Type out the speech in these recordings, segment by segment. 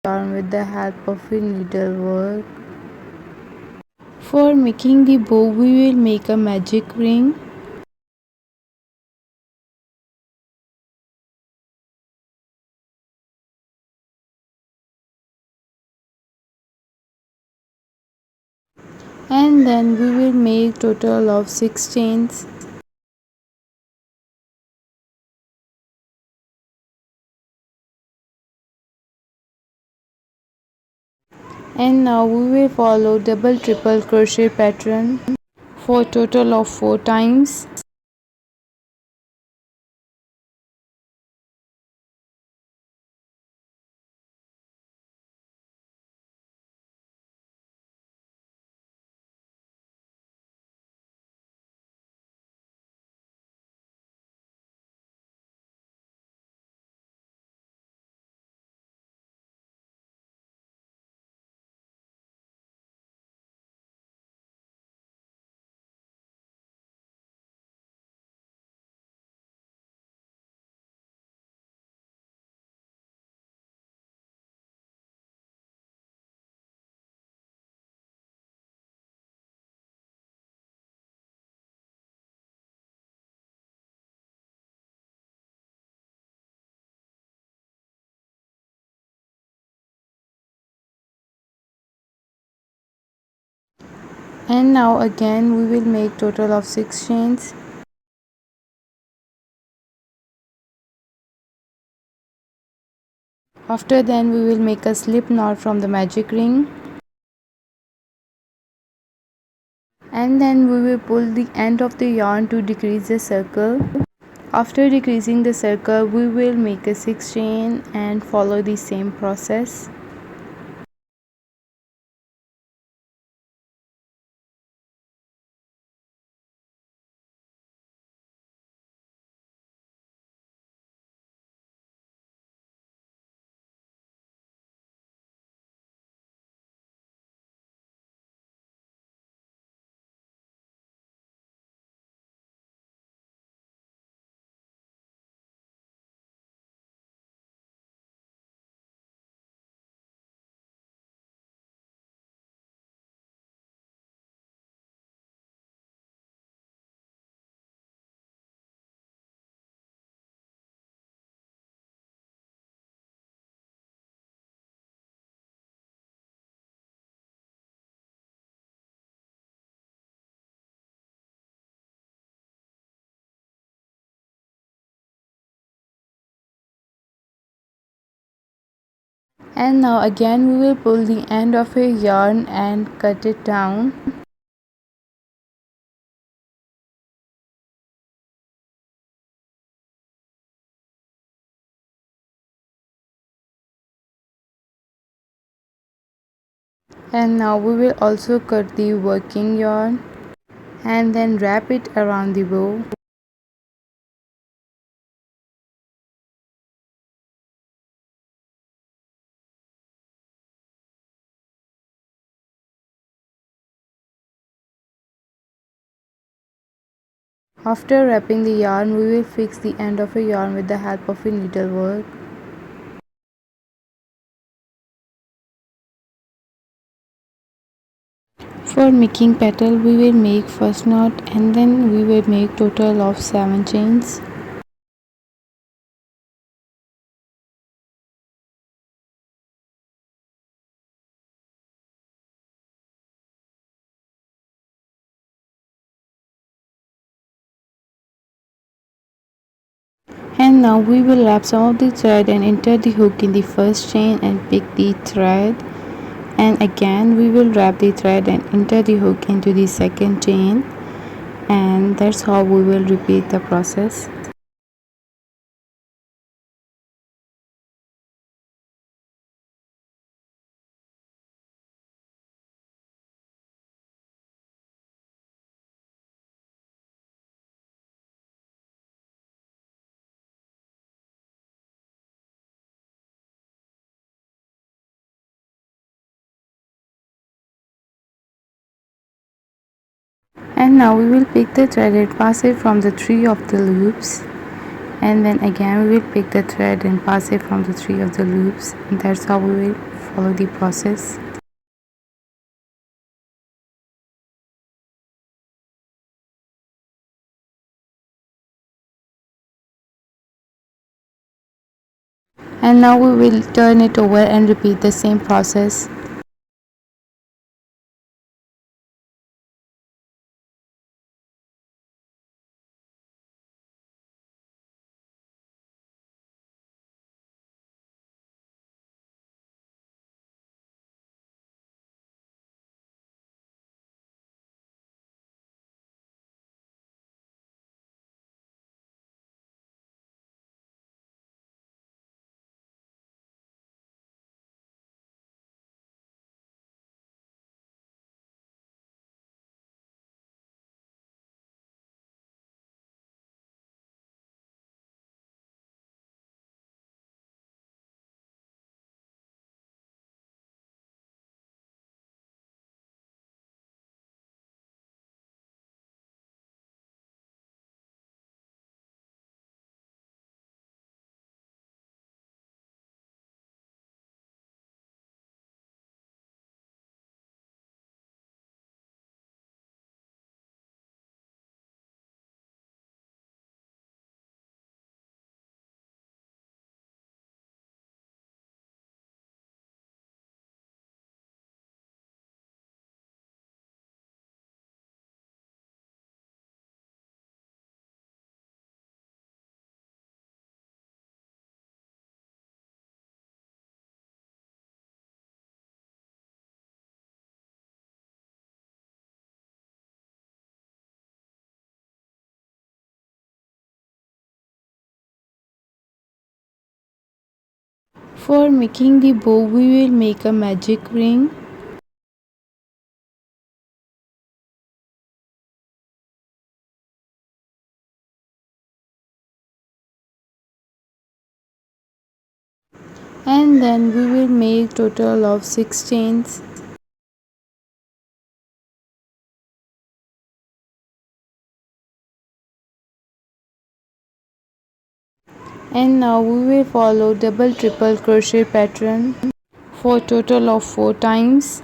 yarn with the help of a needlework. For making the bow, we will make a magic ring. And then we will make total of 6 chains. And now we will follow double triple crochet pattern for total of 4 times. And now again we will make total of 6 chains. After then we will make a slip knot from the magic ring. And then we will pull the end of the yarn to decrease the circle. After decreasing the circle, we will make a 6 chain and follow the same process. And now again we will pull the end of a yarn and cut it down. And now we will also cut the working yarn and then wrap it around the bow. After wrapping the yarn, we will fix the end of a yarn with the help of a needlework. For making petal, we will make first knot and then we will make total of 7 chains. And now we will wrap some of the thread and enter the hook in the first chain and pick the thread. And again we will wrap the thread and enter the hook into the second chain, and that's how we will repeat the process. And now we will pick the thread and pass it from the 3 of the loops, and then again we will pick the thread and pass it from the three of the loops, and that's how we will follow the process. And now we will turn it over and repeat the same process. For making the bow, we will make a magic ring. And then we will make total of 6 chains. And now we will follow double triple crochet pattern for total of 4 times.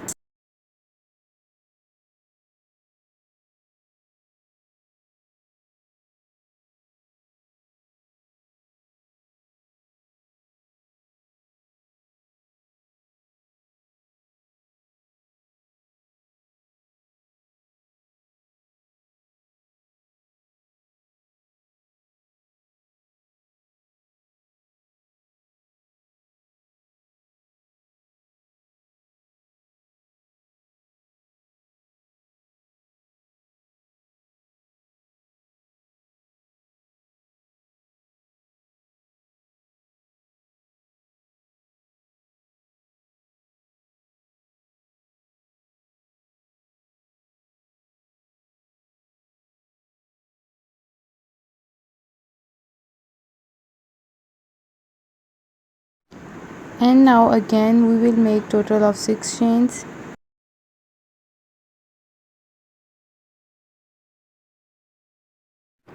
And now again we will make total of 6 chains.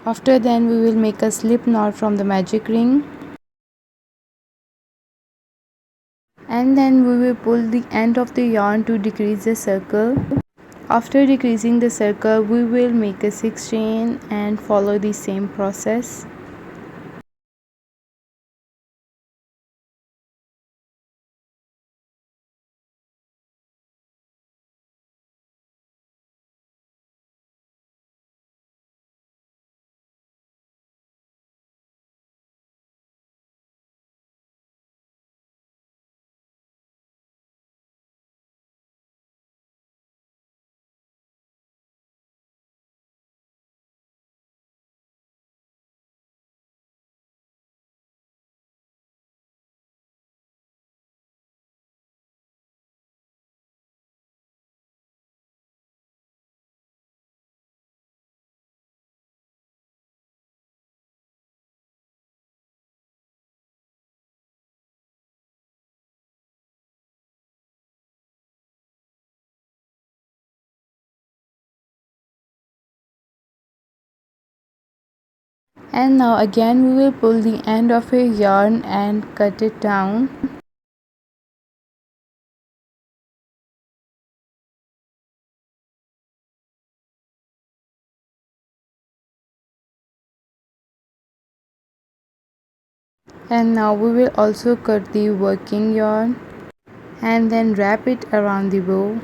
After then we will make a slip knot from the magic ring, and then we will pull the end of the yarn to decrease the circle. After decreasing the circle, we will make a 6 chain and follow the same process. And now again we will pull the end of a yarn and cut it down. And now we will also cut the working yarn and then wrap it around the bow.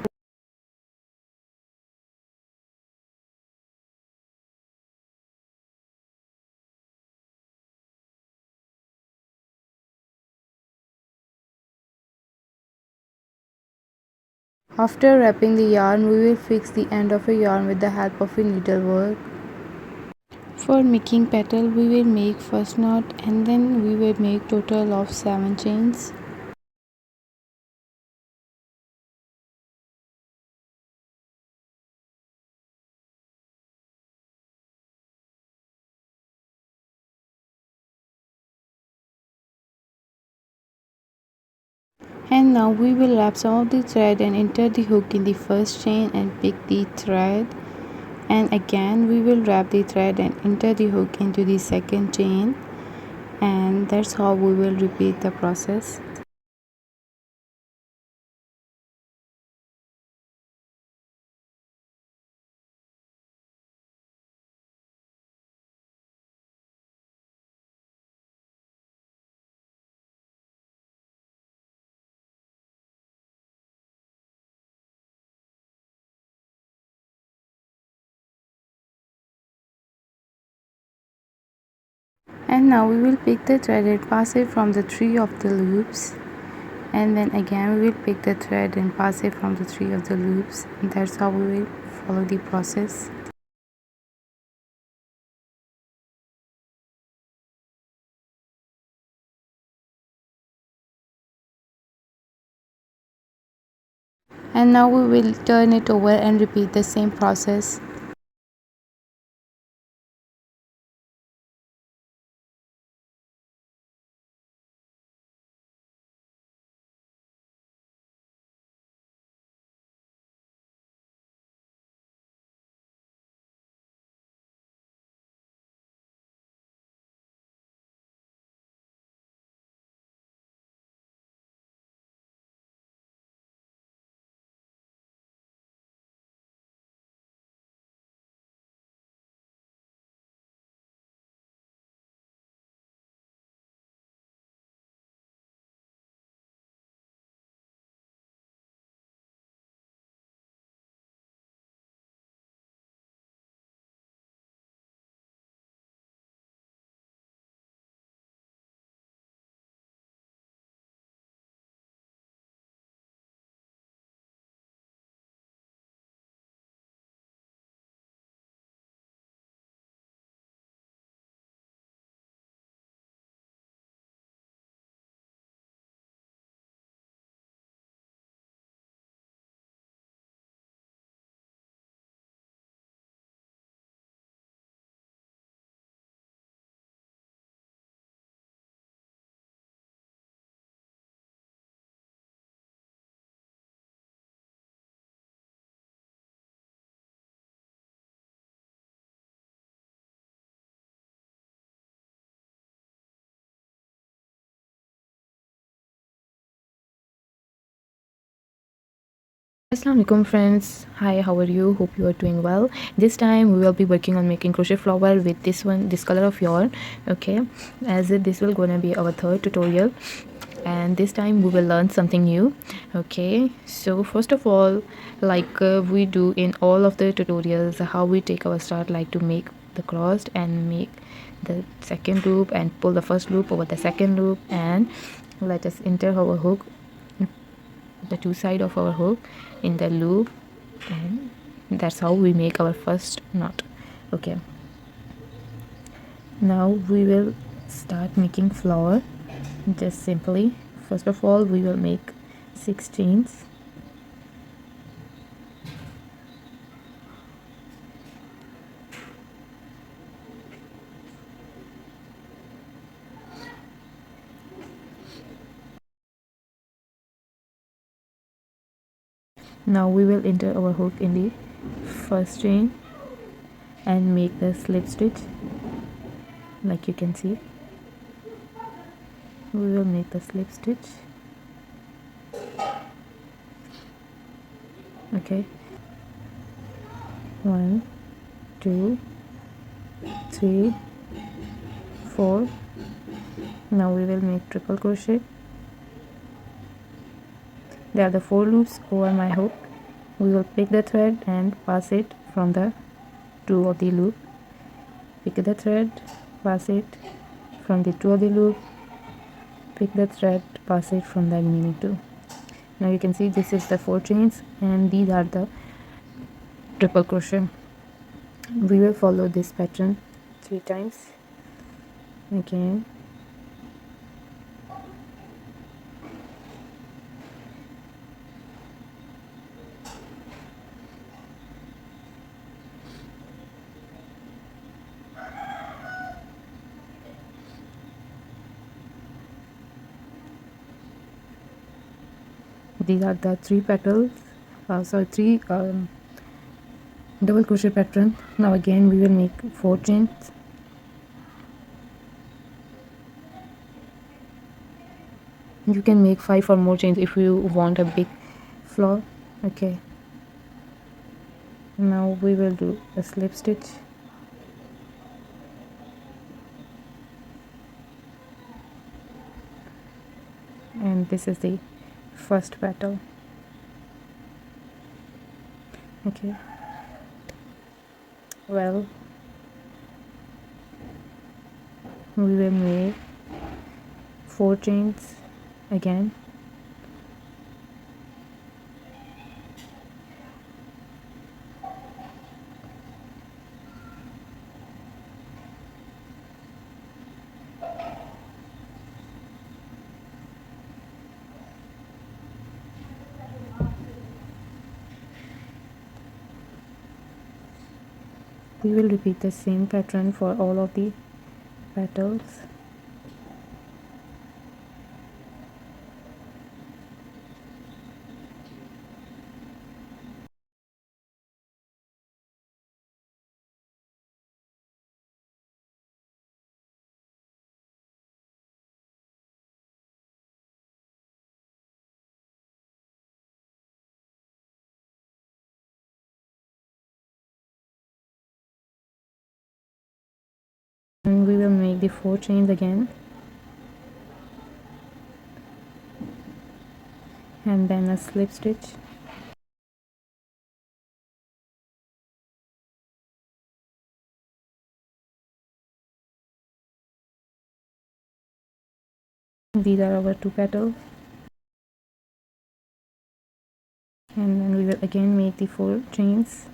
After wrapping the yarn, we will fix the end of a yarn with the help of a needlework. For making petal, we will make first knot and then we will make total of 7 chains. And now we will wrap some of the thread and enter the hook in the first chain and pick the thread. And again we will wrap the thread and enter the hook into the second chain, and that's how we will repeat the process. And now we will pick the thread and pass it from the 3 of the loops, and then again we will pick the thread and pass it from the 3 of the loops, and that's how we will follow the process. And now we will turn it over and repeat the same process. Assalamualaikum friends. Hi, how are you? Hope you are doing well. This time we will be working on making crochet flower with this color of yarn. Okay, as this will gonna be our third tutorial, and this time we will learn something new. Okay, so first of all, like we do in all of the tutorials, how we take our start, like to make the crossed and make the second loop and pull the first loop over the second loop, and let us enter our hook, the two side of our hook in the loop, and that's how we make our first knot. Okay, now we will start making flower. Just simply, first of all, we will make 6 chains. Now we will enter our hook in the first chain and make the slip stitch. like you can see. We will make the slip stitch. Okay, 1 2 3 4. Now we will make triple crochet. There are the 4 loops over my hook. We will pick the thread and pass it from the 2 of the loop. Pick the thread, pass it from the 2 of the loop, pick the thread, pass it from the remaining 2. Now you can see this is the 4 chains and these are the triple crochet. We will follow this pattern 3 times. Again, these are the 3 petals, sorry 3 double crochet pattern. Now again we will make 4 chains. You can make 5 or more chains if you want a big flower. Okay, now we will do a slip stitch. And this is the first petal. Okay, well, we will make 4 chains again. We will repeat the same pattern for all of the petals. And we will make the 4 chains again, and then a slip stitch. These are our 2 petals, and then we will again make the 4 chains.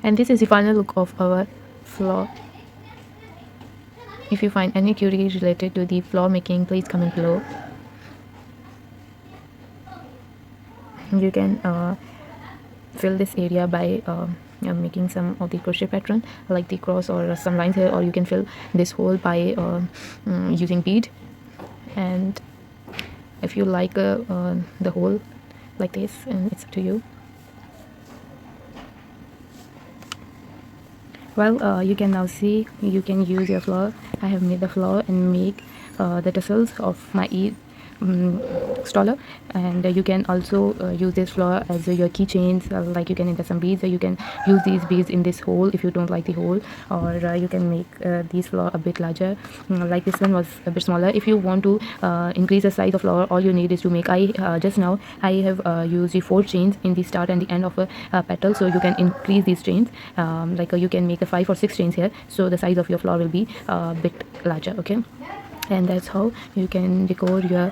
And this is the final look of our floor. If you find any query related to the floor making, please comment below. You can fill this area by making some of the crochet pattern like the cross or some lines here, or you can fill this hole by using bead. And if you like the hole like this, and it's up to you. Well, you can now see you can use your flower. I have made the flower and make the tassels of my stroller, and you can also use this flower as your keychains, like you can insert some beads, or you can use these beads in this hole if you don't like the hole, or you can make these flower a bit larger, like this one was a bit smaller. If you want to increase the size of flower, all you need is to make, just now I have used the 4 chains in the start and the end of a petal, so you can increase these chains, like you can make the 5 or 6 chains here, so the size of your flower will be a bit larger. Okay, and that's how you can decor your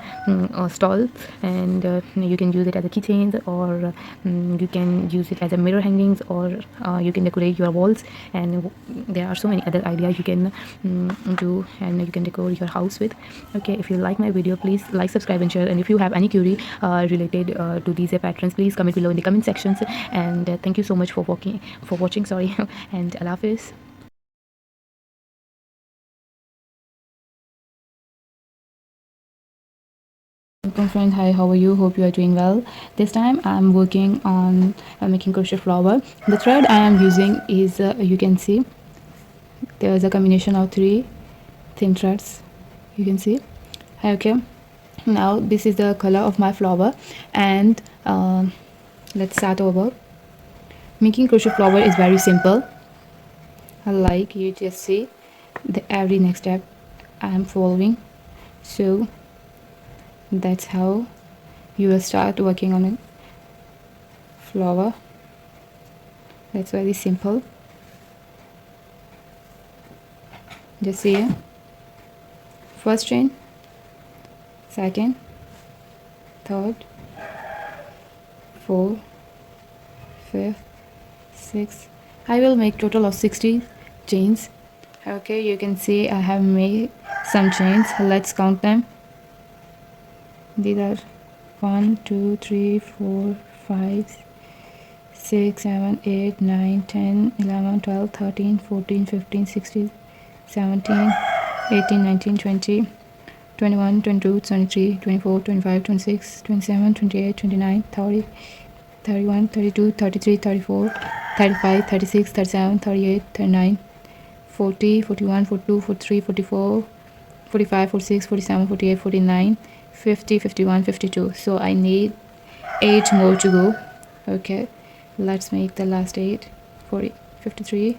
stall, and you can use it as a keychains, or you can use it as a mirror hangings, or you can decorate your walls, and there are so many other ideas you can do, and you can decor your house with. Okay, if you like my video, please like, subscribe and share, and if you have any query related to these patterns, please comment below in the comment sections. And thank you so much for watching, sorry. And Allah Hafiz. Welcome friends, hi, how are you? Hope you are doing well. This time I'm working on making crochet flower. The thread I am using is you can see there's a combination of 3 thin threads, you can see. Okay, now this is the color of my flower, and let's start over. Making crochet flower is very simple, like you just see every next step I am following. So that's how you will start working on a flower. That's very simple. Just see here, first chain, second, third, fourth, fifth, sixth. I will make total of 60 chains. Okay, you can see I have made some chains. Let's count them. These are 1 2 3 4 5 6 7 8 9 10 11 12 13 14 15 16 17 18 19 20 21 22 23 24 25 26 27 28 29 30 31 32 33 34 35 36 37 38 39 40 41 42 43 44 45 46 47 48 49 50 51 52. So I need 8 more to go. Okay, let's make the last 8. 40 53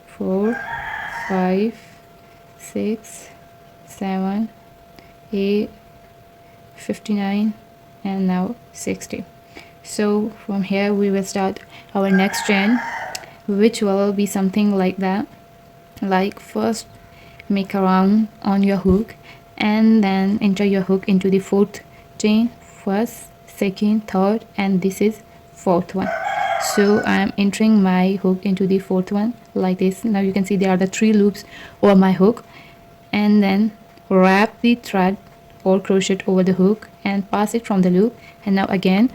4 5 6 7 8 59, and now 60. So from here we will start our next chain, which will be something like that. Like first make a round on your hook, and then enter your hook into the 4th chain, first, second, third, and this is 4th one. So I am entering my hook into the 4th one like this. Now you can see there are the 3 loops over my hook, and then wrap the thread or crochet over the hook and pass it from the loop. And now again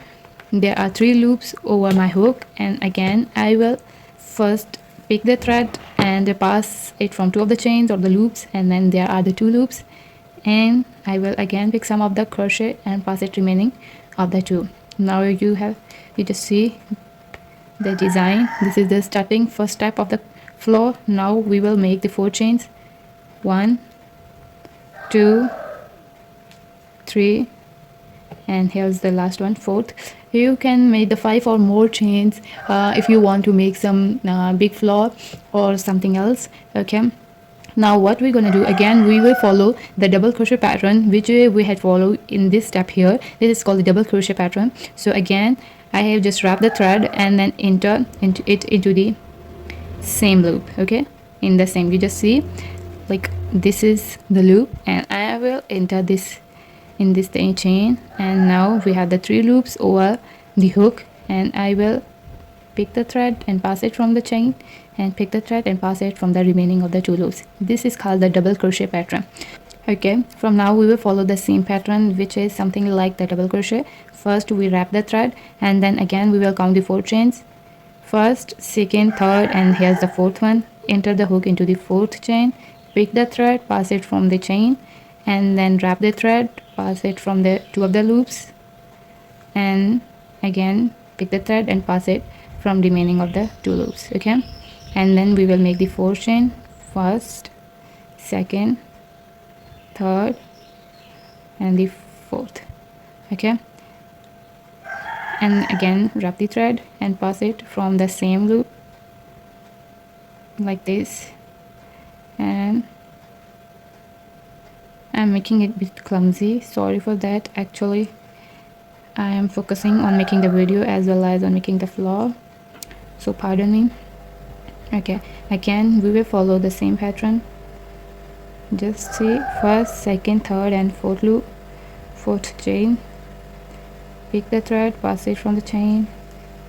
there are 3 loops over my hook, and again I will first pick the thread and pass it from 2 of the chains or the loops, and then there are the 2 loops, and I will again pick some of the crochet and pass it remaining of the 2. Now you just see the design. This is the starting first step of the floor. Now we will make the 4 chains. 1 2 3, and here's the last one, 4th. You can make the 5 or more chains if you want to make some big floor or something else. Okay, now what we're gonna do, again we will follow the double crochet pattern which we had followed in this step here. This is called the double crochet pattern. So again I have just wrapped the thread and then enter into the same loop. Okay, in the same, you just see like this is the loop, and I will enter this in this chain, and now we have the 3 loops over the hook, and I will pick the thread and pass it from the chain, and pick the thread and pass it from the remaining of the 2 loops. This is called the double crochet pattern. Okay, from now we will follow the same pattern, which is something like the double crochet. First we wrap the thread, and then again we will count the 4 chains. First, second, third, and here's the 4th one. Enter the hook into the 4th chain, pick the thread, pass it from the chain, and then wrap the thread, pass it from the 2 of the loops, and again pick the thread and pass it from remaining of the 2 loops. Okay, and then we will make the 4 chain. First, second, third, and the 4th. Okay, and again wrap the thread and pass it from the same loop like this. And I'm making it a bit clumsy, sorry for that. Actually I am focusing on making the video as well as on making the floor, so pardon me. Okay, again we will follow the same pattern. Just see, first, second, third, and 4th loop, 4th chain, pick the thread, pass it from the chain,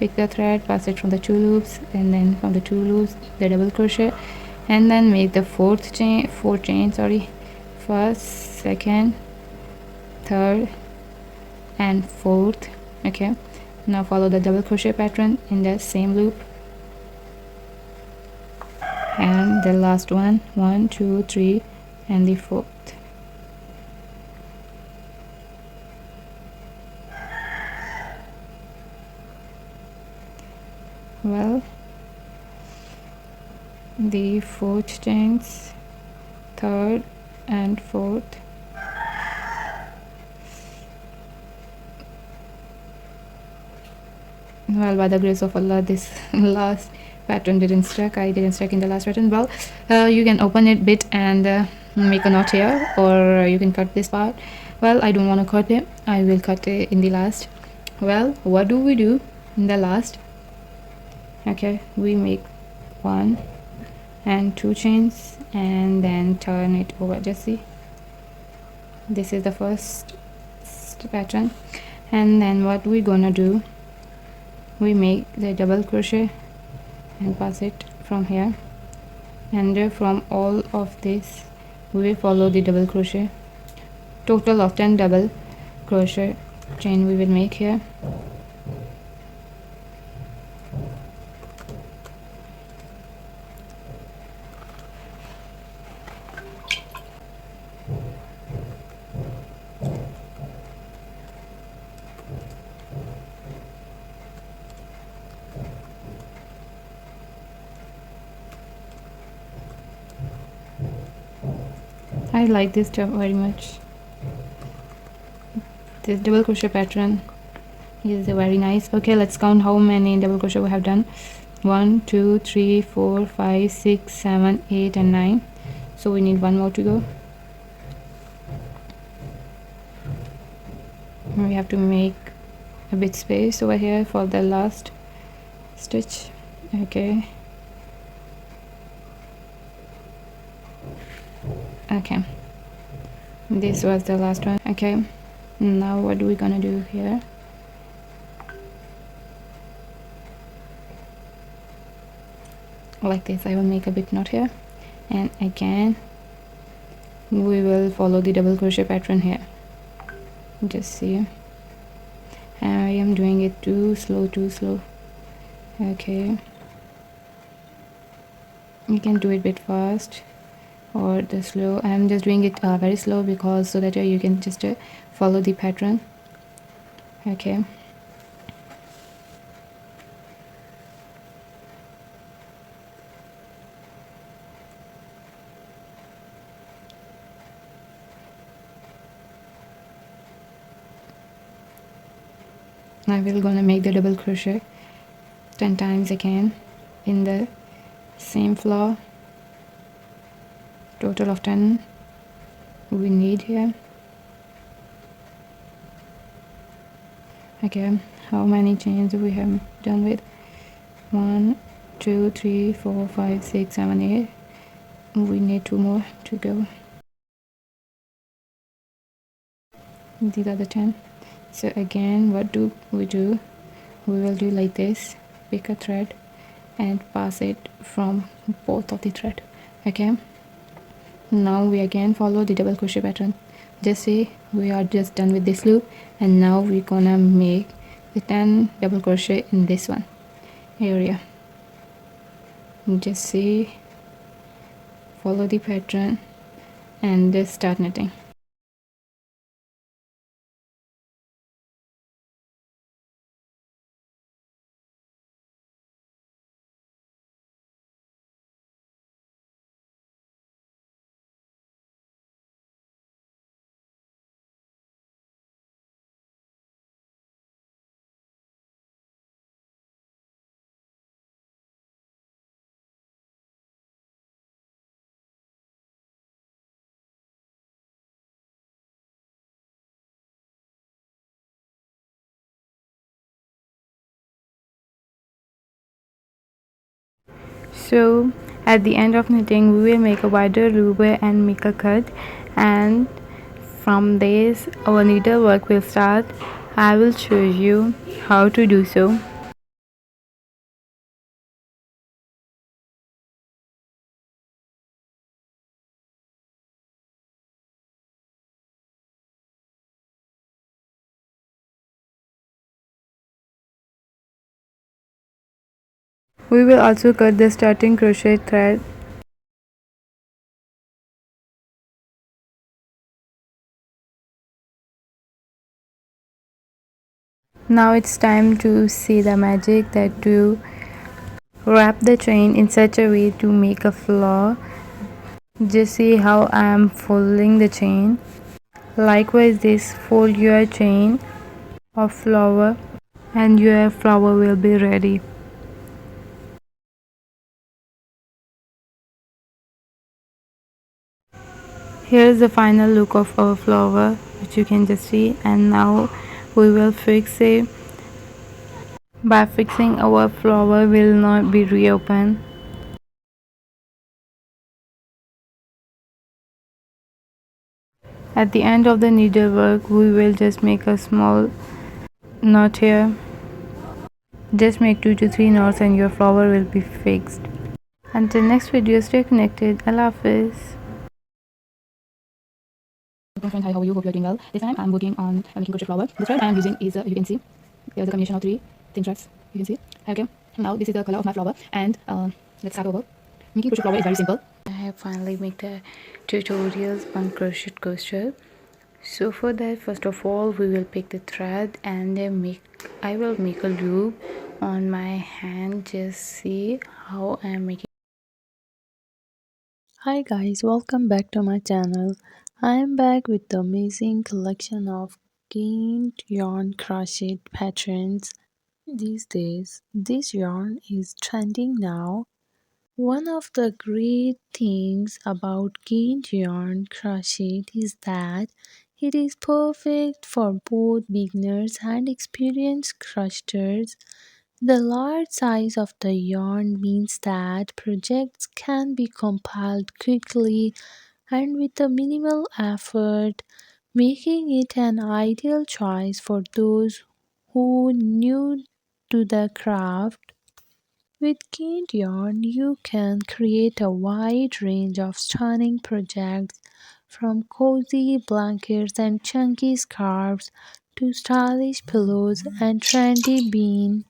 pick the thread, pass it from the 2 loops, and then from the 2 loops the double crochet, and then make the 4 chain, sorry, first, second, third, and 4th. Okay, now follow the double crochet pattern in the same loop, and the last one, 1, 2, 3, and the 4th. Well, the 4th chains, 3rd and 4th, well, by the grace of Allah, this last pattern didn't stuck. I didn't stuck in the last pattern. Well, you can open it bit and make a knot here, or you can cut this part. Well, I don't want to cut it, I will cut it in the last. Well, what do we do in the last? Okay, we make 1 and 2 chains and then turn it over. Just see, this is the first pattern, and then what we gonna do, we make the double crochet and pass it from here, and from all of this we will follow the double crochet. Total of 10 double crochet chain we will make here. I like this top very much. This double crochet pattern is very nice. Okay, let's count how many double crochet we have done. 1, 2, 3, 4, 5, 6, 7, 8, and 9. So we need 1 more to go. We have to make a bit space over here for the last stitch. Okay, okay, this was the last one. Okay, now what are we gonna do here? Like this, I will make a big knot here, and again we will follow the double crochet pattern here. Just see, I am doing it too slow. Okay, you can do it a bit fast or the slow. I am just doing it very slow because so that you can just follow the pattern. Okay, I will gonna make the double crochet 10 times again in the same floor. Total of 10 we need here. Okay, how many chains we have done with? 1, 2, 3, 4, 5, 6, 7, 8. We need 2 more to go. These are the 10. So again, what do? We will do like this. pick a thread and pass it from both of the thread. Okay, now we again follow the double crochet pattern. Just say we are just done with this loop, and now we're gonna make the 10 double crochet in this one area. Just say follow the pattern and just start knitting. So at the end of knitting we will make a wider loop and make a cut, and from this our needlework will start. I will show you how to do so. We will also cut the starting crochet thread. Now it's time to see the magic that to wrap the chain in such a way to make a flower. Just see how I am folding the chain. Likewise, this fold your chain of flower and your flower will be ready. Here is the final look of our flower, which you can just see, and now we will fix it. By fixing, our flower will not be reopened. At the end of the needlework we will just make a small knot here. Just make 2 to 3 knots and your flower will be fixed. Until next video, stay connected. Allah Hafiz. Friends, hi, how are you? Hope you're doing well. This time I'm working on making crochet flower. The thread I am using is, you can see, there's a combination of 3 thin threads. You can see. Okay, now this is the color of my flower, and let's start over. Making crochet flower is very simple. I have finally made the tutorials on crochet coaster. So for that, first of all we will pick the thread and then I will make a loop on my hand. Just see how I am making. Hi guys, welcome back to my channel. I am back with the amazing collection of gained yarn crochet patterns. These days, this yarn is trending now. One of the great things about gained yarn crochet is that it is perfect for both beginners and experienced crocheters. The large size of the yarn means that projects can be compiled quickly and with a minimal effort, making it an ideal choice for those who new to the craft. With gained yarn, you can create a wide range of stunning projects, from cozy blankets and chunky scarves to stylish pillows and trendy bean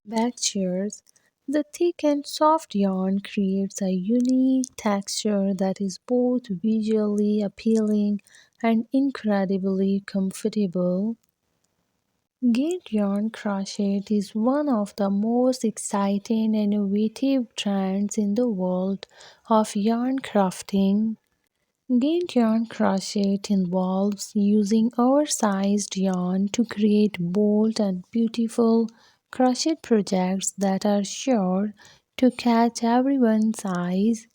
back chairs. The thick and soft yarn creates a unique texture that is both visually appealing and incredibly comfortable. Gate yarn crochet is one of the most exciting and innovative trends in the world of yarn crafting. Gate yarn crochet involves using oversized yarn to create bold and beautiful crochet projects that are sure to catch everyone's eyes.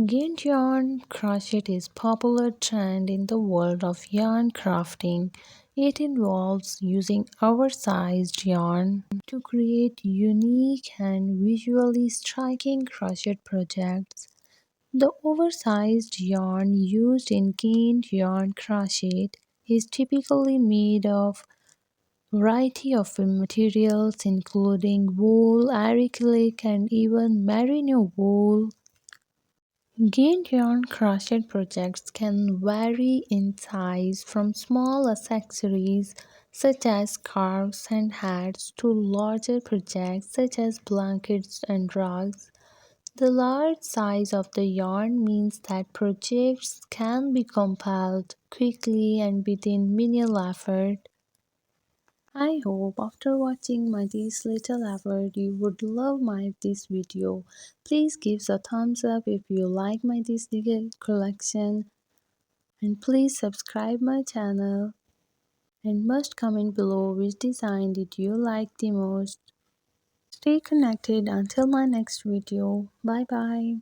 Gate yarn crochet is a popular trend in the world of yarn crafting. It involves using oversized yarn to create unique and visually striking crochet projects. The oversized yarn used in gained yarn crochet is typically made of variety of materials including wool, acrylic, and even merino wool. Gained yarn crochet projects can vary in size from small accessories such as scarves and hats to larger projects such as blankets and rugs. The large size of the yarn means that projects can be compiled quickly and within minimal effort. I hope after watching my this little effort you would love this video. Please give a thumbs up if you like my this little collection, and please subscribe my channel and must comment below which design did you like the most. Stay connected until my next video. Bye bye.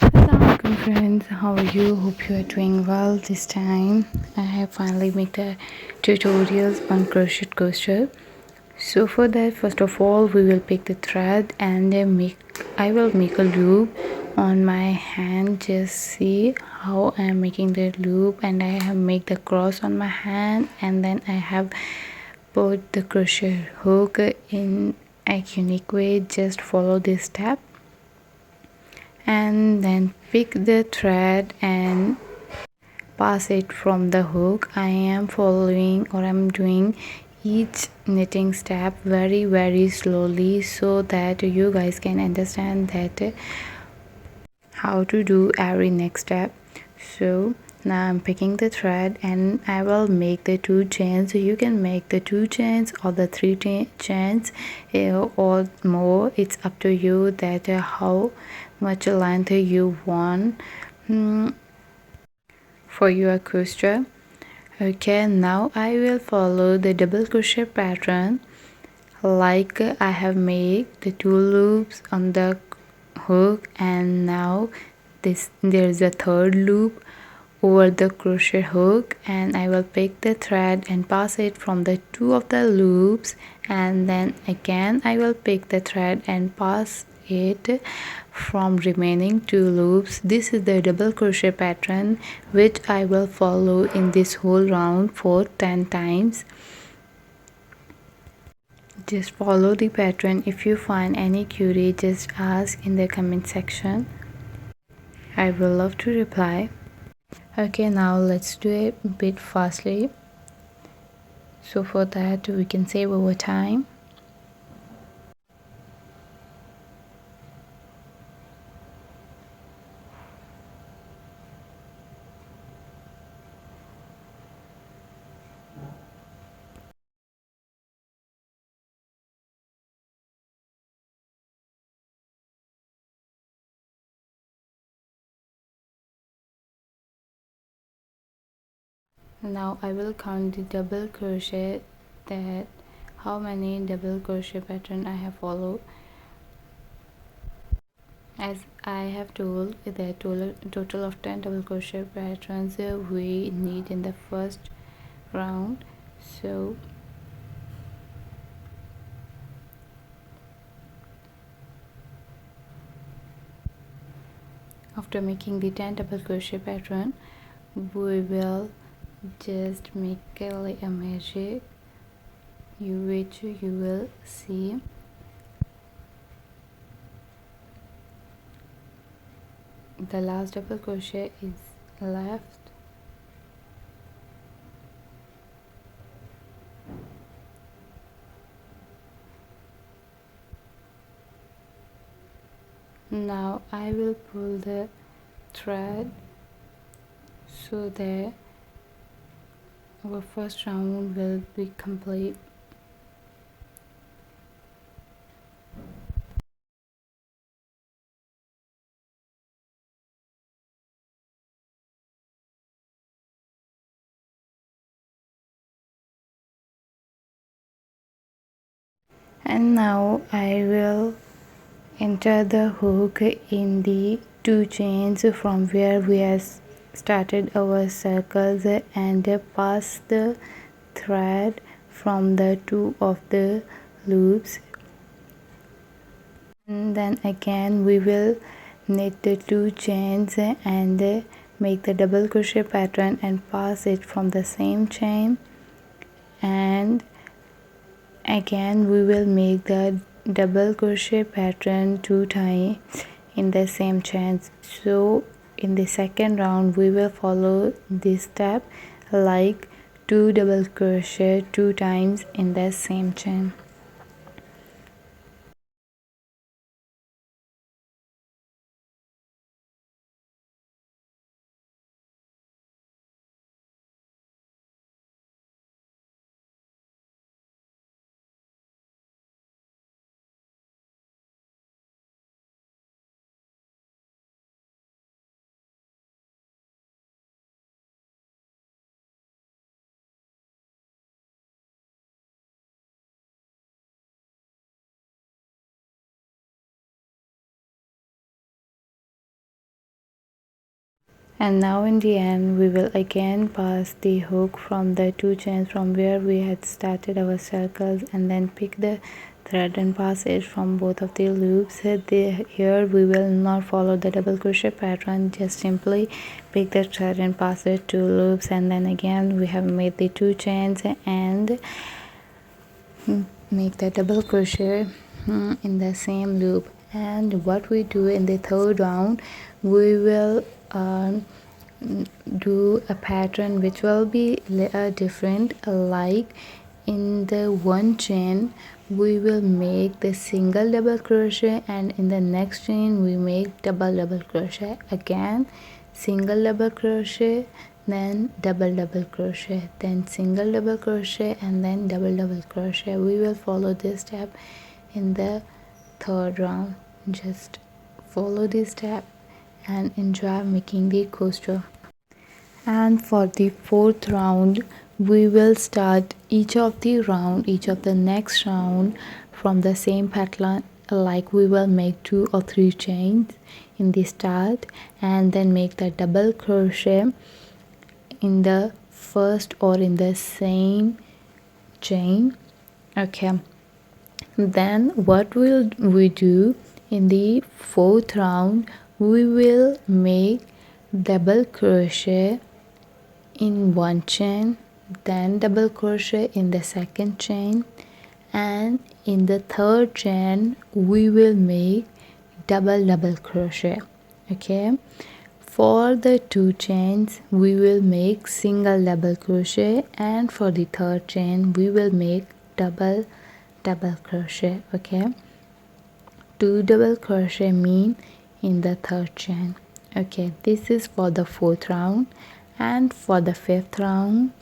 Assalamualaikum friends, how are you? Hope you are doing well. This time I have finally made the tutorials on crochet coaster. So for that, first of all we will pick the thread and then I will make a loop on my hand. Just see how I am making the loop, and I have made the cross on my hand, and then I have put the crochet hook in a unique way. Just follow this step and then pick the thread and pass it from the hook. I am following, or I'm doing each knitting step very slowly so that you guys can understand that how to do every next step. So now I'm picking the thread and I will make the 2 chains. So you can make the 2 chains or the 3 chains or more. It's up to you that how much length you want for your coaster. Okay, now I will follow the double crochet pattern like I have made the 2 loops on the hook, and now there is a third loop over the crochet hook, and I will pick the thread and pass it from the 2 of the loops, and then again I will pick the thread and pass it from remaining 2 loops. This is the double crochet pattern which I will follow in this whole round for 10 times. Just follow the pattern. If you find any query, just ask in the comment section. I will love to reply. Okay, now let's do it a bit fastly, so for that we can save our time. Now I will count the double crochet, that how many double crochet pattern I have followed. As I have told, the total of 10 double crochet patterns we need in the first round. So after making the 10 double crochet pattern, we will just make like a magic, which you will see the last double crochet is left. Now I will pull the thread so that our first round will be complete. And now I will enter the hook in the 2 chains from where we have started our circles, and pass the thread from the 2 of the loops, and then again we will knit the 2 chains and make the double crochet pattern and pass it from the same chain. and again we will make the double crochet pattern 2 times in the same chain. So in the second round we will follow this step like 2 double crochet 2 times in the same chain. And now in the end we will again pass the hook from the 2 chains from where we had started our circles, and then pick the thread and pass it from both of the loops. Here we will not follow the double crochet pattern, just simply pick the thread and pass it 2 loops, and then again we have made the 2 chains and make the double crochet in the same loop. And what we do in the third round, we will do a pattern which will be different. Like in the one chain we will make the single double crochet, and in the next chain we make double crochet, again single double crochet, then double crochet, then single double crochet, and then double crochet. We will follow this step in the third round. Just follow this step and enjoy making the coaster. And for the fourth round we will start each of the next round from the same pattern. Like we will make 2 or 3 chains in the start, and then make the double crochet in the first or in the same chain. Okay, then what will we do in the fourth round? We will make double crochet in one chain, then double crochet in the second chain, and in the third chain we will make double crochet. Okay, for the 2 chains we will make single double crochet, and for the third chain we will make double crochet. Okay, 2 double crochet mean in the third chain. Okay, this is for the fourth round. And for the fifth round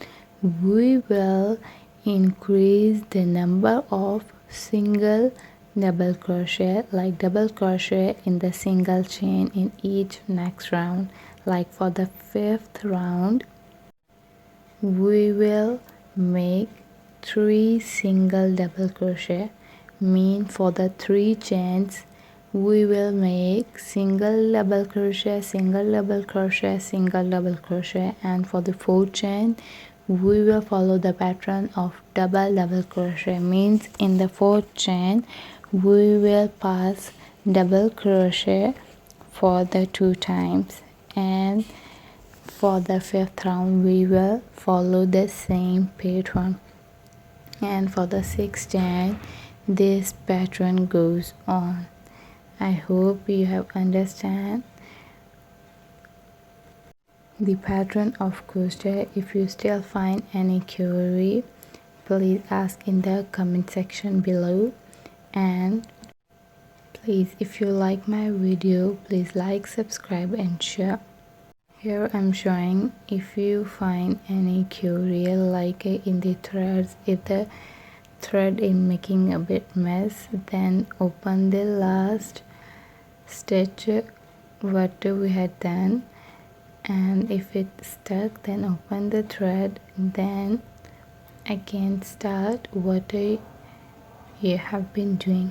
we will increase the number of single double crochet, like double crochet in the single chain in each next round. Like for the fifth round we will make 3 single double crochet, mean for the 3 chains we will make single double crochet, single double crochet, single double crochet, and for the 4th chain we will follow the pattern of double crochet, means in the 4th chain we will pass double crochet for the 2 times, and for the 5th round we will follow the same pattern, and for the 6th chain this pattern goes on. I hope you have understand the pattern of crochet. If you still find any query, please ask in the comment section below, and please, if you like my video, please like, subscribe and share. Here I'm showing if you find any query like in the threads, if the thread is making a bit mess, then open the last stitch what we had done, and if it's stuck then open the thread, then again start what you have been doing.